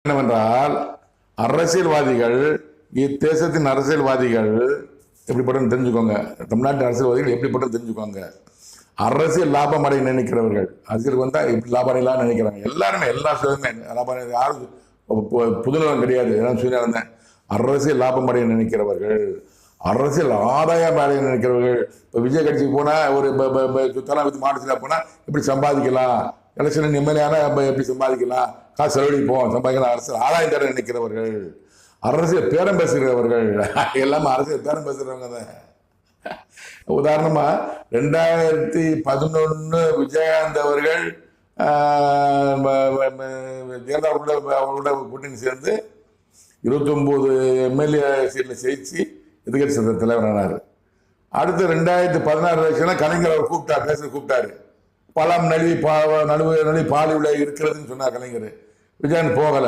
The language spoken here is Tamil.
என்னவென்றால் அரசியல்வாதிகள் இத்தேசத்தின் அரசியல்வாதிகள் எப்படிப்பட்ட தெரிஞ்சுக்கோங்க. தமிழ்நாட்டு அரசியல்வாதிகள் எப்படிப்பட்ட தெரிஞ்சுக்கோங்க. அரசியல் லாபம் அடைய நினைக்கிறவர்கள், அரசியலுக்கு வந்தா எப்படி லாபம் அடையலாம் நினைக்கிறாங்க. எல்லாருமே எல்லா சுயமே லாபம் யாரும் புதுநலம் கிடையாது. சுயநலம் தான். அரசியல் லாபம் அடைய நினைக்கிறவர்கள், அரசியல் ஆதாயம் அடைய நினைக்கிறவர்கள். இப்போ விஜய் கட்சிக்கு போனா ஒரு சுத்தலாம் வித்து மாநிலத்தில் போனா எப்படி சம்பாதிக்கலாம், எலெக்ஷன் நிம்மதியான எப்படி சம்பாதிக்கலாம், காசு செலவழிப்போம் சம்பாதிக்கலாம், அரசியல் ஆதாயம் தர நினைக்கிறவர்கள், அரசியல் பேரம் பேசுகிறவர்கள் எல்லாமே அரசியல் பேரம் பேசுறவங்க தான். உதாரணமா 2011 விஜயகாந்த் அவர்கள் அவங்களோட கூட்டணி சேர்ந்து 29 எம்எல்ஏ சீட்ல ஜெயிச்சு எதிர்கட்சி சட்ட தலைவரானார். அடுத்து 2016 எலெக்ஷன்ல கலைஞர் அவர் கூப்பிட்டார், பேச கூப்பிட்டாரு. பழம் நழுவி பாலிவுல இருக்கிறதுன்னு சொன்னார் கலைஞர். விஜயகாந்த் போகல.